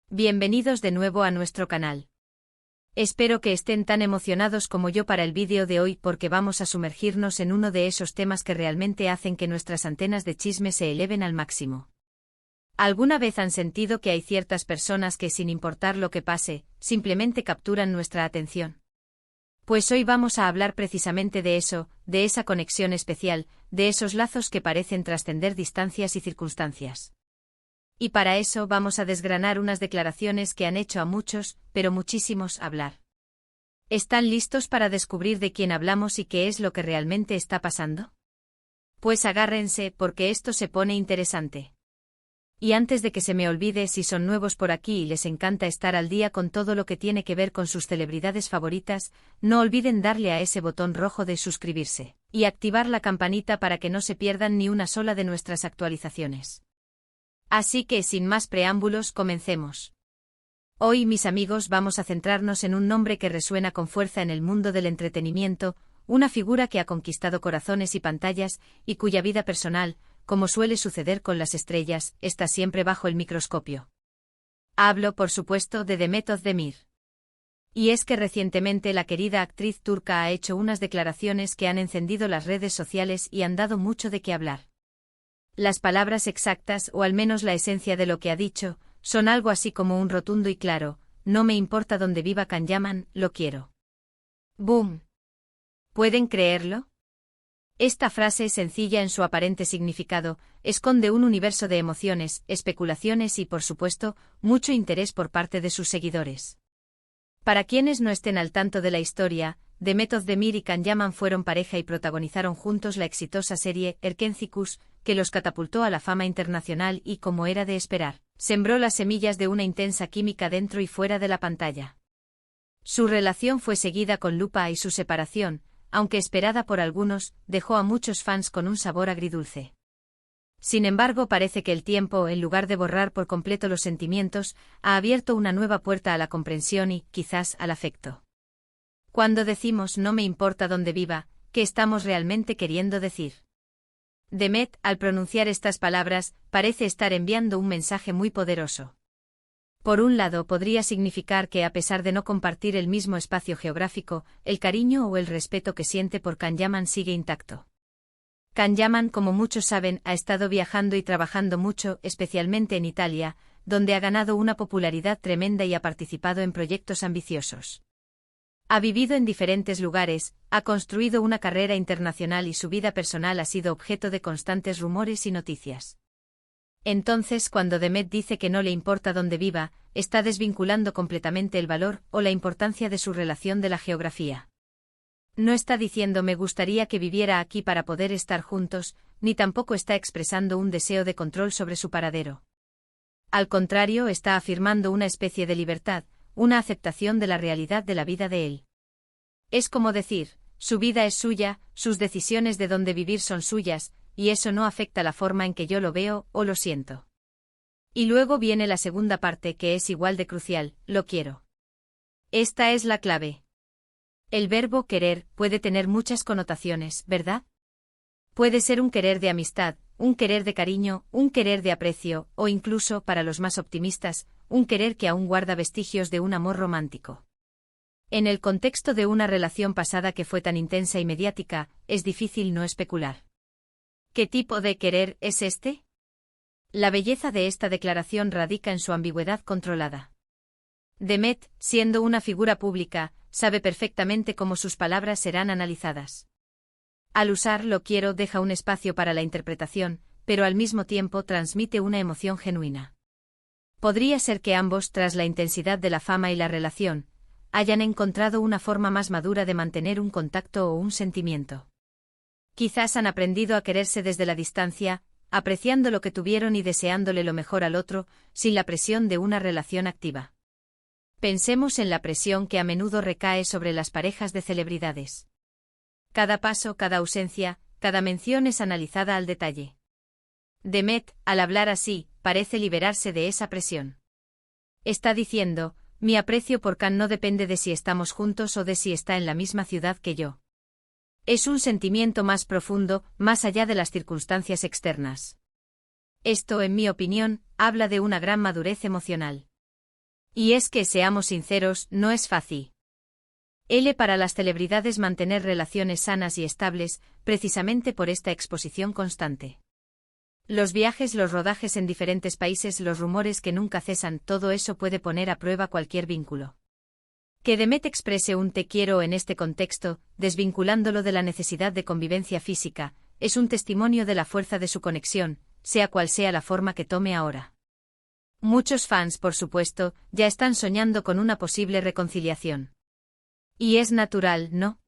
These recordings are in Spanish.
Bienvenidos de nuevo a nuestro canal. Espero que estén tan emocionados como yo para el vídeo de hoy porque vamos a sumergirnos en uno de esos temas que realmente hacen que nuestras antenas de chisme se eleven al máximo. ¿Alguna vez han sentido que hay ciertas personas que, sin importar lo que pase, simplemente capturan nuestra atención? Pues hoy vamos a hablar precisamente de eso, de esa conexión especial, de esos lazos que parecen trascender distancias y circunstancias. Y para eso vamos a desgranar unas declaraciones que han hecho a muchos, pero muchísimos, hablar. ¿Están listos para descubrir de quién hablamos y qué es lo que realmente está pasando? Pues agárrense, porque esto se pone interesante. Y antes de que se me olvide, si son nuevos por aquí y les encanta estar al día con todo lo que tiene que ver con sus celebridades favoritas, no olviden darle a ese botón rojo de suscribirse, y activar la campanita para que no se pierdan ni una sola de nuestras actualizaciones. Así que, sin más preámbulos, comencemos. Hoy, mis amigos, vamos a centrarnos en un nombre que resuena con fuerza en el mundo del entretenimiento, una figura que ha conquistado corazones y pantallas, y cuya vida personal, como suele suceder con las estrellas, está siempre bajo el microscopio. Hablo, por supuesto, de Demet Özdemir. Y es que recientemente la querida actriz turca ha hecho unas declaraciones que han encendido las redes sociales y han dado mucho de qué hablar. Las palabras exactas, o al menos la esencia de lo que ha dicho, son algo así como un rotundo y claro: no me importa dónde viva Can Yaman, lo quiero. ¡Boom! ¿Pueden creerlo? Esta frase, sencilla en su aparente significado, esconde un universo de emociones, especulaciones y, por supuesto, mucho interés por parte de sus seguidores. Para quienes no estén al tanto de la historia, Demet Özdemir y Can Yaman fueron pareja y protagonizaron juntos la exitosa serie Erkencikus, que los catapultó a la fama internacional y, como era de esperar, sembró las semillas de una intensa química dentro y fuera de la pantalla. Su relación fue seguida con lupa y su separación, aunque esperada por algunos, dejó a muchos fans con un sabor agridulce. Sin embargo, parece que el tiempo, en lugar de borrar por completo los sentimientos, ha abierto una nueva puerta a la comprensión y, quizás, al afecto. Cuando decimos no me importa dónde viva, ¿qué estamos realmente queriendo decir? Demet, al pronunciar estas palabras, parece estar enviando un mensaje muy poderoso. Por un lado, podría significar que, a pesar de no compartir el mismo espacio geográfico, el cariño o el respeto que siente por Can Yaman sigue intacto. Can Yaman, como muchos saben, ha estado viajando y trabajando mucho, especialmente en Italia, donde ha ganado una popularidad tremenda y ha participado en proyectos ambiciosos. Ha vivido en diferentes lugares, ha construido una carrera internacional y su vida personal ha sido objeto de constantes rumores y noticias. Entonces, cuando Demet dice que no le importa dónde viva, está desvinculando completamente el valor o la importancia de su relación de la geografía. No está diciendo me gustaría que viviera aquí para poder estar juntos, ni tampoco está expresando un deseo de control sobre su paradero. Al contrario, está afirmando una especie de libertad, una aceptación de la realidad de la vida de él. Es como decir, su vida es suya, sus decisiones de dónde vivir son suyas, y eso no afecta la forma en que yo lo veo o lo siento. Y luego viene la segunda parte, que es igual de crucial: lo quiero. Esta es la clave. El verbo querer puede tener muchas connotaciones, ¿verdad? Puede ser un querer de amistad, un querer de cariño, un querer de aprecio, o incluso, para los más optimistas, un querer que aún guarda vestigios de un amor romántico. En el contexto de una relación pasada que fue tan intensa y mediática, es difícil no especular. ¿Qué tipo de querer es este? La belleza de esta declaración radica en su ambigüedad controlada. Demet, siendo una figura pública, sabe perfectamente cómo sus palabras serán analizadas. Al usar lo quiero deja un espacio para la interpretación, pero al mismo tiempo transmite una emoción genuina. Podría ser que ambos, tras la intensidad de la fama y la relación, hayan encontrado una forma más madura de mantener un contacto o un sentimiento. Quizás han aprendido a quererse desde la distancia, apreciando lo que tuvieron y deseándole lo mejor al otro, sin la presión de una relación activa. Pensemos en la presión que a menudo recae sobre las parejas de celebridades. Cada paso, cada ausencia, cada mención es analizada al detalle. Demet, al hablar así, parece liberarse de esa presión. Está diciendo, mi aprecio por Can no depende de si estamos juntos o de si está en la misma ciudad que yo. Es un sentimiento más profundo, más allá de las circunstancias externas. Esto, en mi opinión, habla de una gran madurez emocional. Y es que, seamos sinceros, no es fácil. Para las celebridades mantener relaciones sanas y estables, precisamente por esta exposición constante. Los viajes, los rodajes en diferentes países, los rumores que nunca cesan, todo eso puede poner a prueba cualquier vínculo. Que Demet exprese un te quiero en este contexto, desvinculándolo de la necesidad de convivencia física, es un testimonio de la fuerza de su conexión, sea cual sea la forma que tome ahora. Muchos fans, por supuesto, ya están soñando con una posible reconciliación. Y es natural, ¿no?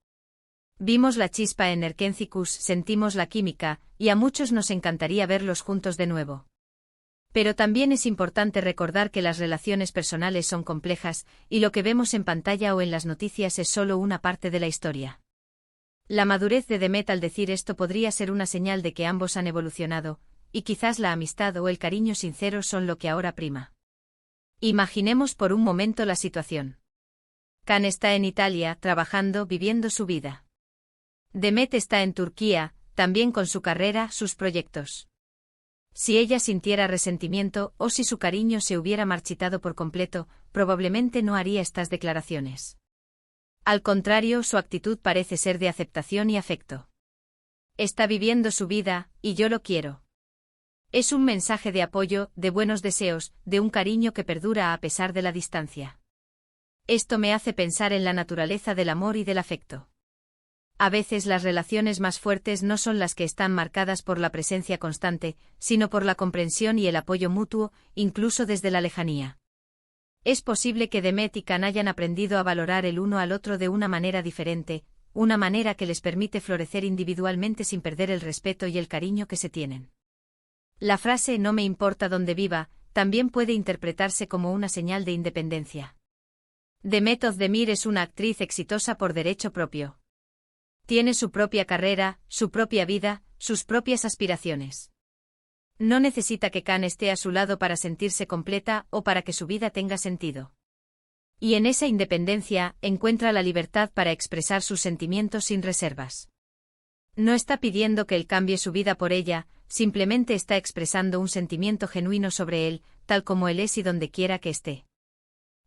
Vimos la chispa en Erkencicus, sentimos la química, y a muchos nos encantaría verlos juntos de nuevo. Pero también es importante recordar que las relaciones personales son complejas, y lo que vemos en pantalla o en las noticias es solo una parte de la historia. La madurez de Demet al decir esto podría ser una señal de que ambos han evolucionado, y quizás la amistad o el cariño sincero son lo que ahora prima. Imaginemos por un momento la situación. Can está en Italia, trabajando, viviendo su vida. Demet está en Turquía, también con su carrera, sus proyectos. Si ella sintiera resentimiento o si su cariño se hubiera marchitado por completo, probablemente no haría estas declaraciones. Al contrario, su actitud parece ser de aceptación y afecto. Está viviendo su vida, y yo lo quiero. Es un mensaje de apoyo, de buenos deseos, de un cariño que perdura a pesar de la distancia. Esto me hace pensar en la naturaleza del amor y del afecto. A veces las relaciones más fuertes no son las que están marcadas por la presencia constante, sino por la comprensión y el apoyo mutuo, incluso desde la lejanía. Es posible que Demet y Can hayan aprendido a valorar el uno al otro de una manera diferente, una manera que les permite florecer individualmente sin perder el respeto y el cariño que se tienen. La frase "no me importa dónde viva" también puede interpretarse como una señal de independencia. Demet Özdemir es una actriz exitosa por derecho propio. Tiene su propia carrera, su propia vida, sus propias aspiraciones. No necesita que Can esté a su lado para sentirse completa o para que su vida tenga sentido. Y en esa independencia encuentra la libertad para expresar sus sentimientos sin reservas. No está pidiendo que él cambie su vida por ella, simplemente está expresando un sentimiento genuino sobre él, tal como él es y donde quiera que esté.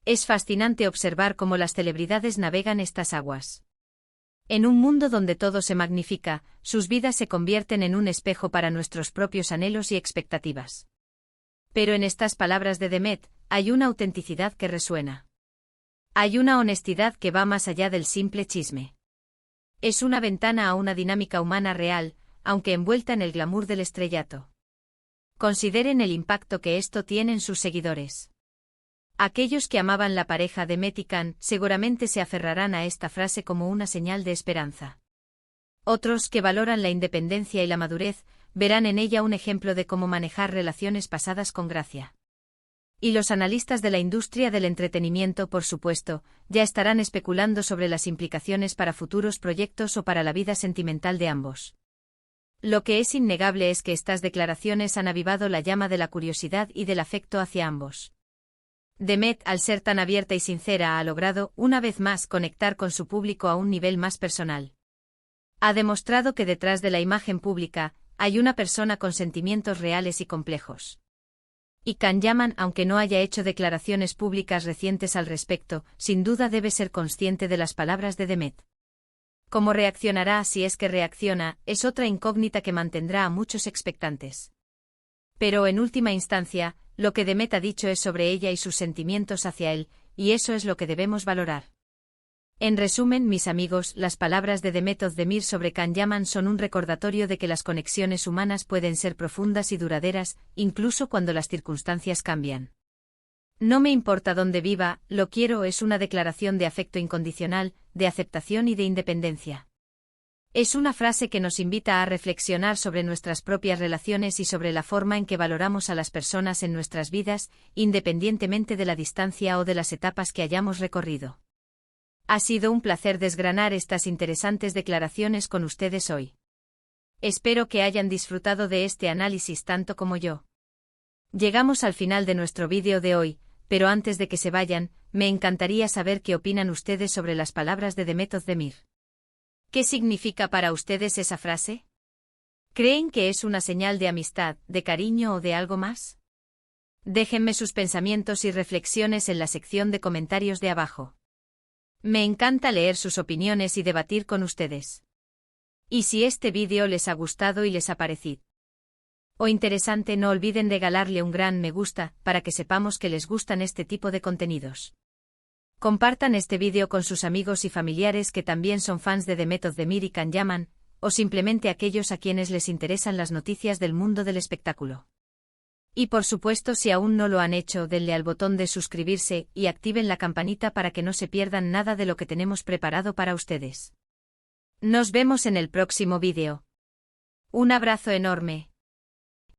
Es fascinante observar cómo las celebridades navegan estas aguas. En un mundo donde todo se magnifica, sus vidas se convierten en un espejo para nuestros propios anhelos y expectativas. Pero en estas palabras de Demet, hay una autenticidad que resuena. Hay una honestidad que va más allá del simple chisme. Es una ventana a una dinámica humana real, aunque envuelta en el glamour del estrellato. Consideren el impacto que esto tiene en sus seguidores. Aquellos que amaban la pareja de Demet y Can seguramente se aferrarán a esta frase como una señal de esperanza. Otros, que valoran la independencia y la madurez, verán en ella un ejemplo de cómo manejar relaciones pasadas con gracia. Y los analistas de la industria del entretenimiento, por supuesto, ya estarán especulando sobre las implicaciones para futuros proyectos o para la vida sentimental de ambos. Lo que es innegable es que estas declaraciones han avivado la llama de la curiosidad y del afecto hacia ambos. Demet, al ser tan abierta y sincera, ha logrado, una vez más, conectar con su público a un nivel más personal. Ha demostrado que detrás de la imagen pública, hay una persona con sentimientos reales y complejos. Y Can Yaman, aunque no haya hecho declaraciones públicas recientes al respecto, sin duda debe ser consciente de las palabras de Demet. Cómo reaccionará, si es que reacciona, es otra incógnita que mantendrá a muchos expectantes. Pero en última instancia, lo que Demet ha dicho es sobre ella y sus sentimientos hacia él, y eso es lo que debemos valorar. En resumen, mis amigos, las palabras de Demet Özdemir sobre Can Yaman son un recordatorio de que las conexiones humanas pueden ser profundas y duraderas, incluso cuando las circunstancias cambian. No me importa dónde viva, lo quiero es una declaración de afecto incondicional, de aceptación y de independencia. Es una frase que nos invita a reflexionar sobre nuestras propias relaciones y sobre la forma en que valoramos a las personas en nuestras vidas, independientemente de la distancia o de las etapas que hayamos recorrido. Ha sido un placer desgranar estas interesantes declaraciones con ustedes hoy. Espero que hayan disfrutado de este análisis tanto como yo. Llegamos al final de nuestro vídeo de hoy, pero antes de que se vayan, me encantaría saber qué opinan ustedes sobre las palabras de Demet Özdemir. ¿Qué significa para ustedes esa frase? ¿Creen que es una señal de amistad, de cariño o de algo más? Déjenme sus pensamientos y reflexiones en la sección de comentarios de abajo. Me encanta leer sus opiniones y debatir con ustedes. Y si este vídeo les ha gustado y les ha parecido o interesante, no olviden regalarle un gran me gusta para que sepamos que les gustan este tipo de contenidos. Compartan este vídeo con sus amigos y familiares que también son fans de The Method de Mir y Can Yaman, o simplemente aquellos a quienes les interesan las noticias del mundo del espectáculo. Y por supuesto, si aún no lo han hecho, denle al botón de suscribirse y activen la campanita para que no se pierdan nada de lo que tenemos preparado para ustedes. Nos vemos en el próximo vídeo. Un abrazo enorme.